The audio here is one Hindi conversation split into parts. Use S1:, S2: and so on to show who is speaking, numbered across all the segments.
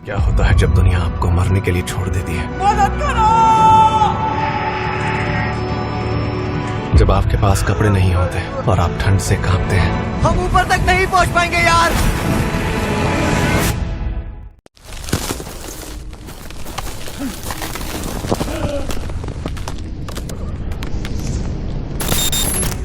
S1: क्या होता है जब दुनिया आपको मरने के लिए छोड़ देती है?
S2: मदद करो!
S1: जब आपके पास कपड़े नहीं होते और आप ठंड से कांपते हैं।
S2: हम ऊपर तक नहीं पहुंच पाएंगे यार।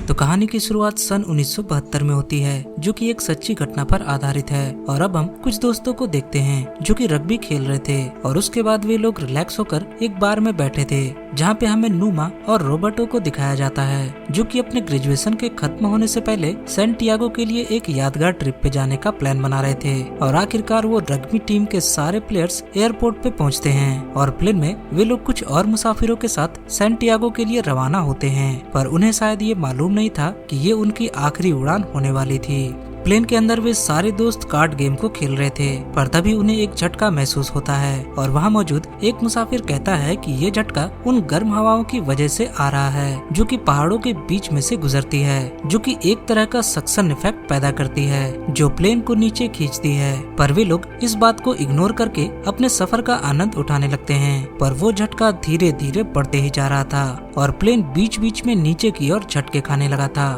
S3: तो कहानी की शुरुआत सन 1972 में होती है, जो कि एक सच्ची घटना पर आधारित है। और अब हम कुछ दोस्तों को देखते हैं जो कि रग्बी खेल रहे थे और उसके बाद वे लोग रिलैक्स होकर एक बार में बैठे थे, जहाँ पे हमें नूमा और रॉबर्टो को दिखाया जाता है, जो कि अपने ग्रेजुएशन के खत्म होने से पहले सैंटियागो के लिए एक यादगार ट्रिप पे जाने का प्लान बना रहे थे। और आखिरकार वो रग्बी टीम के सारे प्लेयर्स एयरपोर्ट पे पहुँचते हैं और प्लेन में वे लोग कुछ और मुसाफिरों के साथ सैंटियागो के लिए रवाना होते हैं। पर उन्हें शायद ये मालूम नहीं था कि ये उनकी आखिरी उड़ान होने वाली थी। प्लेन के अंदर वे सारे दोस्त कार्ड गेम को खेल रहे थे, पर तभी उन्हें एक झटका महसूस होता है और वहाँ मौजूद एक मुसाफिर कहता है कि ये झटका उन गर्म हवाओं की वजह से आ रहा है, जो कि पहाड़ों के बीच में से गुजरती है, जो कि एक तरह का सक्शन इफेक्ट पैदा करती है जो प्लेन को नीचे खींचती है। पर वे लोग इस बात को इग्नोर करके अपने सफर का आनंद उठाने लगते हैं। पर वो झटका धीरे धीरे बढ़ते ही जा रहा था और प्लेन बीच बीच में नीचे की ओर झटके खाने लगा था।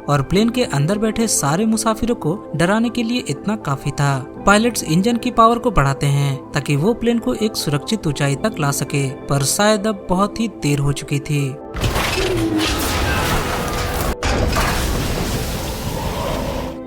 S3: और प्लेन के अंदर बैठे सारे मुसाफिरों को डराने के लिए इतना काफी था। पायलट्स इंजन की पावर को बढ़ाते हैं ताकि वो प्लेन को एक सुरक्षित ऊंचाई तक ला सके, पर शायद अब बहुत ही देर हो चुकी थी।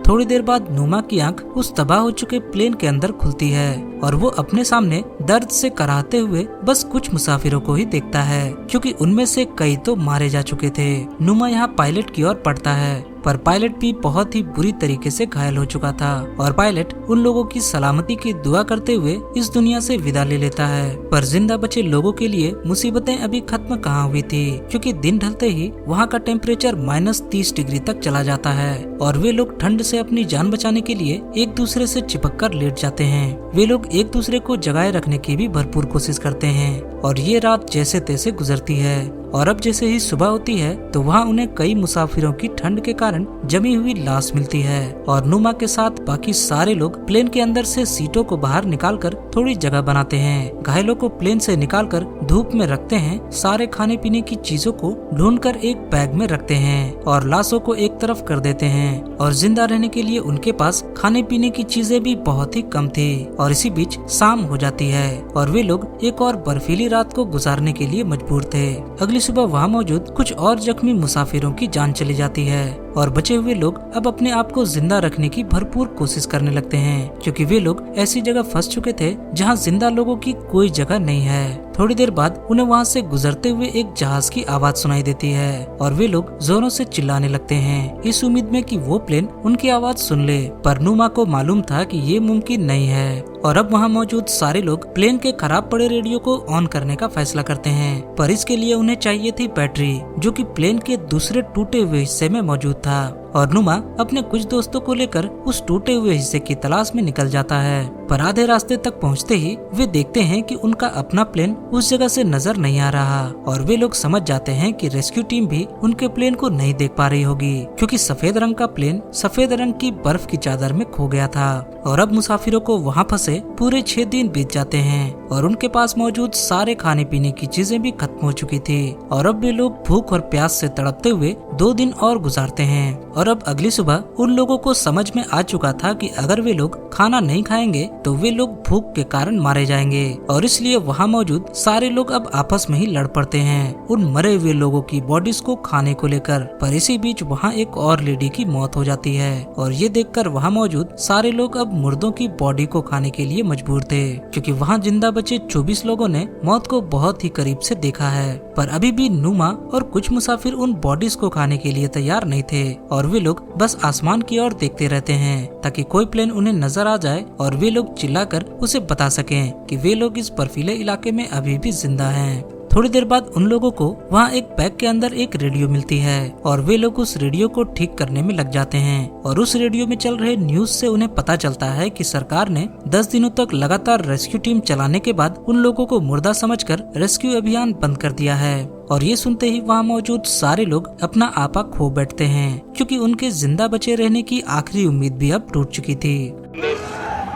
S3: थोड़ी देर बाद नूमा की आंख उस तबाह हो चुके प्लेन के अंदर खुलती है और वो अपने सामने दर्द से कराहते हुए बस कुछ मुसाफिरों को ही देखता है, क्योंकि उनमें से कई तो मारे जा चुके थे। नूमा यहाँ पायलट की ओर पड़ता है, पर पायलट भी बहुत ही बुरी तरीके से घायल हो चुका था और पायलट उन लोगों की सलामती की दुआ करते हुए इस दुनिया से विदा ले लेता है। पर जिंदा बचे लोगों के लिए मुसीबतें अभी खत्म कहाँ हुई थी, क्योंकि दिन ढलते ही वहाँ का टेम्परेचर -30 डिग्री तक चला जाता है और वे लोग ठंड से अपनी जान बचाने के लिए एक दूसरे से चिपक कर लेट जाते हैं। वे लोग एक दूसरे को जगाए रखने की भी भरपूर कोशिश करते हैं और ये रात जैसे तैसे गुजरती है। और अब जैसे ही सुबह होती है तो वहाँ उन्हें कई मुसाफिरों की ठंड के कारण जमी हुई लाश मिलती है और नूमा के साथ बाकी सारे लोग प्लेन के अंदर से सीटों को बाहर निकालकर थोड़ी जगह बनाते हैं। घायलों को प्लेन से निकालकर धूप में रखते हैं, सारे खाने पीने की चीजों को ढूंढकर एक बैग में रखते हैं और लाशों को एक तरफ कर देते हैं। और जिंदा रहने के लिए उनके पास खाने पीने की चीजें भी बहुत ही कम थी। और इसी बीच शाम हो जाती है और वे लोग एक और बर्फीली रात को गुजारने के लिए मजबूर थे। अगली सुबह वहाँ मौजूद कुछ और जख्मी मुसाफिरों की जान चली जाती है और बचे हुए लोग अब अपने आप को जिंदा रखने की भरपूर कोशिश करने लगते हैं, क्योंकि वे लोग ऐसी जगह फंस चुके थे जहाँ जिंदा लोगों की कोई जगह नहीं है। थोड़ी देर बाद उन्हें वहाँ से गुजरते हुए एक जहाज की आवाज सुनाई देती है और वे लोग जोरों से चिल्लाने लगते हैं, इस उम्मीद में कि वो प्लेन उनकी आवाज सुन ले। पर नूमा को मालूम था कि ये मुमकिन नहीं है और अब वहाँ मौजूद सारे लोग प्लेन के खराब पड़े रेडियो को ऑन करने का फैसला करते हैं। पर इसके लिए उन्हें चाहिए थी बैटरी, जो कि प्लेन के दूसरे टूटे हुए हिस्से में मौजूद था। और नूमा अपने कुछ दोस्तों को लेकर उस टूटे हुए हिस्से की तलाश में निकल जाता है। पर आधे रास्ते तक पहुंचते ही वे देखते हैं कि उनका अपना प्लेन उस जगह से नजर नहीं आ रहा और वे लोग समझ जाते हैं कि रेस्क्यू टीम भी उनके प्लेन को नहीं देख पा रही होगी, क्योंकि सफेद रंग का प्लेन सफेद रंग की बर्फ की चादर में खो गया था। और अब मुसाफिरों को वहाँ फंसे पूरे 6 दिन बीत जाते हैं और उनके पास मौजूद सारे खाने पीने की चीजें भी खत्म हो चुकी थी और अब वे लोग भूख और प्यास से तड़पते हुए 2 दिन और गुजारते हैं। और अब अगली सुबह उन लोगों को समझ में आ चुका था कि अगर वे लोग खाना नहीं खाएंगे तो वे लोग भूख के कारण मारे जाएंगे और इसलिए वहाँ मौजूद सारे लोग अब आपस में ही लड़ पड़ते हैं उन मरे हुए लोगों की बॉडीज को खाने को लेकर। पर इसी बीच वहाँ एक और लेडी की मौत हो जाती है और ये देखकर वहाँ मौजूद सारे लोग अब मुर्दों की बॉडी को खाने के लिए मजबूर थे, क्योंकि वहाँ जिंदा बचे 24 लोगों ने मौत को बहुत ही करीब से देखा है। पर अभी भी नूमा और कुछ मुसाफिर उन बॉडीज को खाने के लिए तैयार नहीं थे और वे लोग बस आसमान की ओर देखते रहते हैं ताकि कोई प्लेन उन्हें नजर आ जाए और वे लोग चिल्लाकर उसे बता सकें कि वे लोग इस बर्फीले इलाके में अभी भी जिंदा हैं। थोड़ी देर बाद उन लोगों को वहाँ एक बैग के अंदर एक रेडियो मिलती है और वे लोग उस रेडियो को ठीक करने में लग जाते हैं और उस रेडियो में चल रहे न्यूज से उन्हें पता चलता है कि सरकार ने 10 दिनों तक लगातार रेस्क्यू टीम चलाने के बाद उन लोगों को मुर्दा समझकर रेस्क्यू अभियान बंद कर दिया है। और ये सुनते ही वहाँ मौजूद सारे लोग अपना आपा खो बैठते हैं, क्योंकि उनके जिंदा बचे रहने की आखिरी उम्मीद भी अब टूट चुकी थी।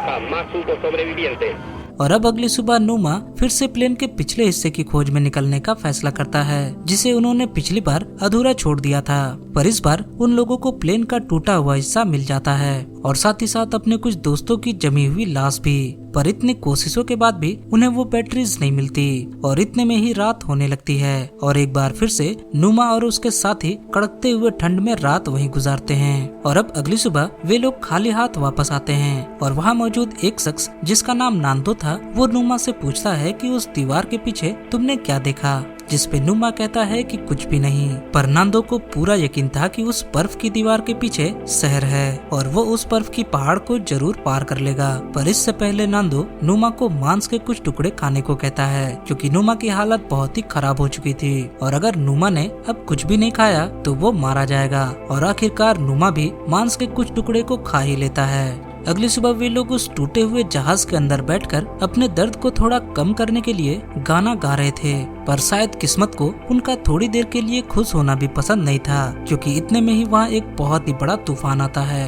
S4: jamás supo sobreviviente.
S3: और अब अगली सुबह नुमा फिर से प्लेन के पिछले हिस्से की खोज में निकलने का फैसला करता है, जिसे उन्होंने पिछली बार अधूरा छोड़ दिया था। पर इस बार उन लोगों को प्लेन का टूटा हुआ हिस्सा मिल जाता है और साथ ही साथ अपने कुछ दोस्तों की जमी हुई लाश भी। पर इतनी कोशिशों के बाद भी उन्हें वो बैटरीज नहीं मिलती और इतने में ही रात होने लगती है और एक बार फिर से नुमा और उसके साथी कड़कते हुए ठंड में रात वहीं गुजारते हैं। और अब अगली सुबह वे लोग खाली हाथ वापस आते हैं और वहाँ मौजूद एक शख्स जिसका नाम नांदो था, वो नुमा से पूछता है कि उस दीवार के पीछे तुमने क्या देखा, जिसपे नुमा कहता है कि कुछ भी नहीं। पर नांदो को पूरा यकीन था कि उस बर्फ की दीवार के पीछे शहर है और वो उस बर्फ की पहाड़ को जरूर पार कर लेगा। पर इससे पहले नांदो नुमा को मांस के कुछ टुकड़े खाने को कहता है, क्योंकि नुमा की हालत बहुत ही खराब हो चुकी थी और अगर नुमा ने अब कुछ भी नहीं खाया तो वो मारा जाएगा। और आखिरकार नुमा भी मांस के कुछ टुकड़े को खा ही लेता है। अगली सुबह वे लोग उस टूटे हुए जहाज के अंदर बैठकर अपने दर्द को थोड़ा कम करने के लिए गाना गा रहे थे। पर शायद किस्मत को उनका थोड़ी देर के लिए खुश होना भी पसंद नहीं था, क्योंकि इतने में ही वहाँ एक बहुत ही बड़ा तूफान आता है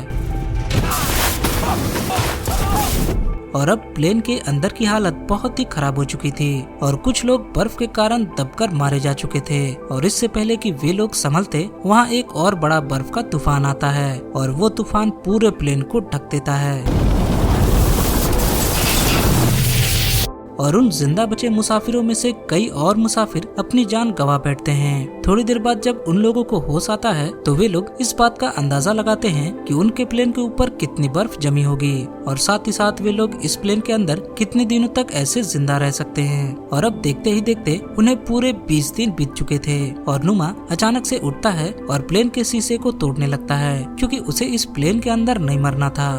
S3: और अब प्लेन के अंदर की हालत बहुत ही खराब हो चुकी थी और कुछ लोग बर्फ के कारण दबकर मारे जा चुके थे। और इससे पहले कि वे लोग संभलते, वहाँ एक और बड़ा बर्फ का तूफान आता है और वो तूफान पूरे प्लेन को ढक देता है और उन जिंदा बचे मुसाफिरों में से कई और मुसाफिर अपनी जान गंवा बैठते हैं। थोड़ी देर बाद जब उन लोगों को होश आता है तो वे लोग इस बात का अंदाजा लगाते हैं कि उनके प्लेन के ऊपर कितनी बर्फ जमी होगी और साथ ही साथ वे लोग इस प्लेन के अंदर कितने दिनों तक ऐसे जिंदा रह सकते हैं। और अब देखते ही देखते उन्हें पूरे 20 दिन बीत चुके थे और नुमा अचानक से उठता है और प्लेन के शीशे को तोड़ने लगता है, क्योंकि उसे इस प्लेन के अंदर नहीं मरना था।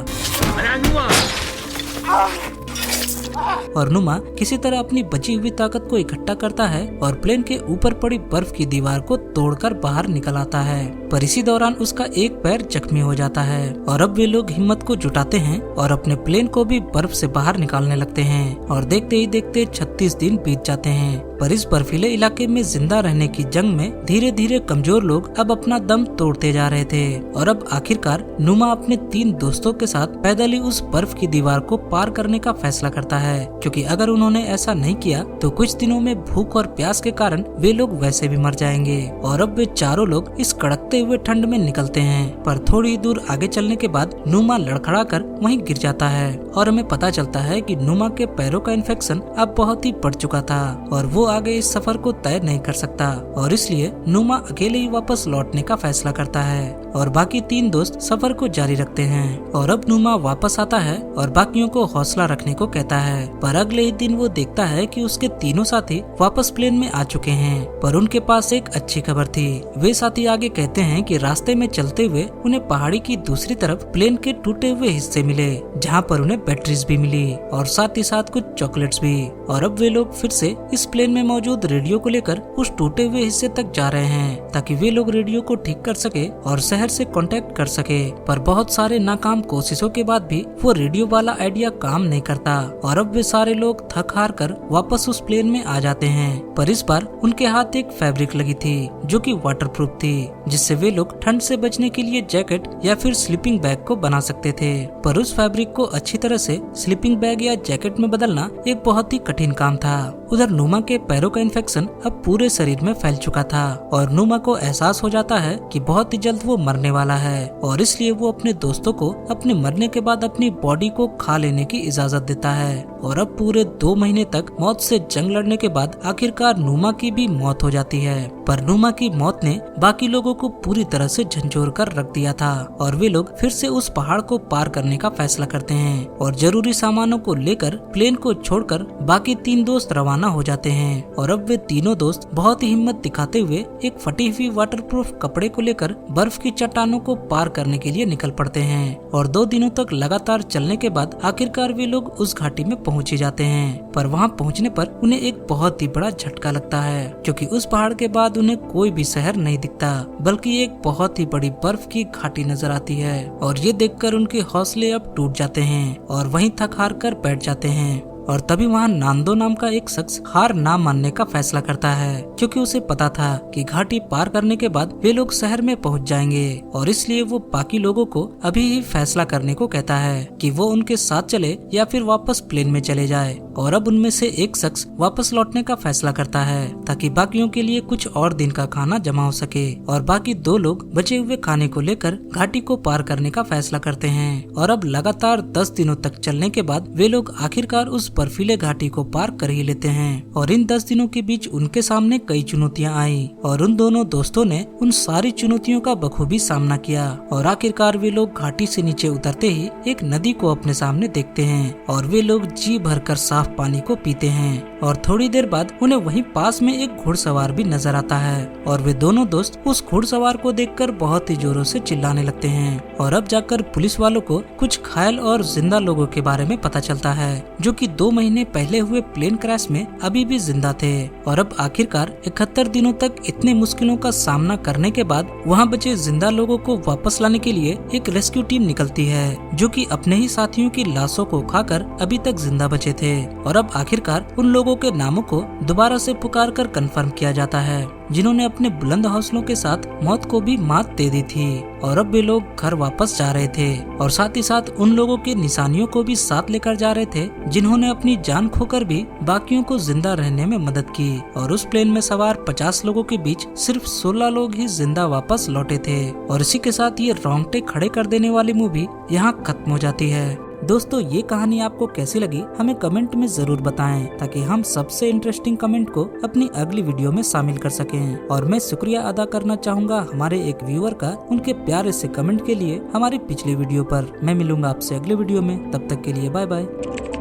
S3: और नुमा किसी तरह अपनी बची हुई ताकत को इकट्ठा करता है और प्लेन के ऊपर पड़ी बर्फ की दीवार को तोड़कर बाहर निकल आता है। पर इसी दौरान उसका एक पैर जख्मी हो जाता है और अब वे लोग हिम्मत को जुटाते हैं और अपने प्लेन को भी बर्फ से बाहर निकालने लगते हैं और देखते ही देखते 36 दिन बीत जाते हैं। पर इस बर्फीले इलाके में जिंदा रहने की जंग में धीरे धीरे कमजोर लोग अब अपना दम तोड़ते जा रहे थे और अब आखिरकार नुमा अपने 3 दोस्तों के साथ पैदल ही उस बर्फ की दीवार को पार करने का फैसला करता है, क्योंकि अगर उन्होंने ऐसा नहीं किया तो कुछ दिनों में भूख और प्यास के कारण वे लोग वैसे भी मर जाएंगे। और अब वे चारों लोग इस कड़कते हुए ठंड में निकलते हैं। पर थोड़ी दूर आगे चलने के बाद नुमा लड़खड़ा कर वहीं गिर जाता है और हमें पता चलता है कि नुमा के पैरों का इन्फेक्शन अब बहुत ही बढ़ चुका था और वो आगे इस सफर को तय नहीं कर सकता और इसलिए नुमा अकेले ही वापस लौटने का फैसला करता है और बाकी 3 दोस्त सफर को जारी रखते हैं। और अब नुमा वापस आता है और बाकियों को हौसला रखने को कहता है। पर अगले ही दिन वो देखता है कि उसके तीनों साथी वापस प्लेन में आ चुके हैं, पर उनके पास एक अच्छी खबर थी। वे साथी आगे कहते हैं कि रास्ते में चलते हुए उन्हें पहाड़ी की दूसरी तरफ प्लेन के टूटे हुए हिस्से मिले, जहाँ पर उन्हें बैटरीज भी मिली और साथ ही साथ कुछ चॉकलेट्स भी। और अब वे लोग फिर से इस प्लेन में मौजूद रेडियो को लेकर उस टूटे हुए हिस्से तक जा रहे हैं ताकि वे लोग रेडियो को ठीक कर सके और शहर से कांटेक्ट कर सके। पर बहुत सारे नाकाम कोशिशों के बाद भी वो रेडियो वाला आइडिया काम नहीं करता और अब वे सारे लोग थक हार कर वापस उस प्लेन में आ जाते हैं। पर इस बार उनके हाथ एक फैब्रिक लगी थी जो कि वाटरप्रूफ थी, जिससे वे लोग ठंड से बचने के लिए जैकेट या फिर स्लीपिंग बैग को बना सकते थे। पर उस फैब्रिक को अच्छी तरह से स्लीपिंग बैग या जैकेट में बदलना एक बहुत ही कठिन काम था। उधर नुमा के पैरों का इन्फेक्शन अब पूरे शरीर में फैल चुका था और नुमा को एहसास हो जाता है कि बहुत ही जल्द वो मरने वाला है और इसलिए वो अपने दोस्तों को अपने मरने के बाद अपनी बॉडी को खा लेने की इजाजत देता है। और अब पूरे 2 महीने तक मौत से जंग लड़ने के बाद आखिरकार नुमा की भी मौत हो जाती है। पर नुमा की मौत ने बाकी लोगों को पूरी तरह से झंझोर कर रख दिया था और वे लोग फिर से उस पहाड़ को पार करने का फैसला करते हैं और जरूरी सामानों को लेकर प्लेन को छोड़कर बाकी 3 दोस्त रवाना हो जाते हैं। और अब वे तीनों दोस्त बहुत ही हिम्मत दिखाते हुए एक फटी हुई वाटरप्रूफ कपड़े को लेकर बर्फ की चट्टानों को पार करने के लिए निकल पड़ते हैं और 2 दिनों तक लगातार चलने के बाद आखिरकार वे लोग उस घाटी में पहुंच ही जाते हैं। पर वहां पहुंचने पर उन्हें एक बहुत ही बड़ा झटका लगता है, क्योंकि उस पहाड़ के बाद उन्हें कोई भी शहर नहीं दिखता बल्कि एक बहुत ही बड़ी बर्फ की घाटी नजर आती है। और ये देखकर उनके हौसले अब टूट जाते हैं और वहीं थक हार कर बैठ जाते हैं। और तभी वहाँ नांदो नाम का एक शख्स हार ना मानने का फैसला करता है, क्योंकि उसे पता था कि घाटी पार करने के बाद वे लोग शहर में पहुंच जाएंगे, और इसलिए वो बाकी लोगों को अभी ही फैसला करने को कहता है कि वो उनके साथ चले या फिर वापस प्लेन में चले जाए। और अब उनमें से एक शख्स वापस लौटने का फैसला करता है ताकि बाकियों के लिए कुछ और दिन का खाना जमा हो सके, और बाकी 2 लोग बचे हुए खाने को लेकर घाटी को पार करने का फैसला करते हैं। और अब लगातार 10 दिनों तक चलने के बाद वे लोग आखिरकार उस बर्फीले घाटी को पार कर ही लेते हैं। और इन 10 दिनों के बीच उनके सामने कई चुनौतियां आई, और उन दोनों दोस्तों ने उन सारी चुनौतियों का बखूबी सामना किया, और आखिरकार वे लोग घाटी से नीचे उतरते ही एक नदी को अपने सामने देखते हैं, और वे लोग जी भरकर साफ पानी को पीते हैं। और थोड़ी देर बाद उन्हें वहीं पास में एक घुड़सवार भी नजर आता है, और वे दोनों दोस्त उस घुड़सवार को देखकर बहुत ही जोरों से चिल्लाने लगते हैं। और अब जाकर पुलिस वालों को कुछ घायल और जिंदा लोगों के बारे में पता चलता है, जो कि 2 महीने पहले हुए प्लेन क्रैश में अभी भी जिंदा थे। और अब आखिरकार 71 दिनों तक इतने मुश्किलों का सामना करने के बाद वहाँ बचे जिंदा लोगों को वापस लाने के लिए एक रेस्क्यू टीम निकलती है, जो कि अपने ही साथियों की लाशों को खाकर अभी तक जिंदा बचे थे। और अब आखिरकार उन लोगों के नामों को दोबारा से पुकार कर कंफर्म किया जाता है, जिन्होंने अपने बुलंद हौसलों के साथ मौत को भी मात दे दी थी। और अब वे लोग घर वापस जा रहे थे, और साथ ही साथ उन लोगों के निशानियों को भी साथ लेकर जा रहे थे, जिन्होंने अपनी जान खोकर भी बाकियों को जिंदा रहने में मदद की। और उस प्लेन में सवार 50 लोगों के बीच सिर्फ 16 लोग ही जिंदा वापस लौटे थे। और इसी के साथ ये रोंगटे खड़े कर देने वाली मूवी यहाँ खत्म हो जाती है। दोस्तों, ये कहानी आपको कैसी लगी हमें कमेंट में जरूर बताएं, ताकि हम सबसे इंटरेस्टिंग कमेंट को अपनी अगली वीडियो में शामिल कर सकें। और मैं शुक्रिया अदा करना चाहूँगा हमारे एक व्यूअर का उनके प्यारे से कमेंट के लिए हमारी पिछली वीडियो पर। मैं मिलूंगा आपसे अगले वीडियो में, तब तक के लिए बाय बाय।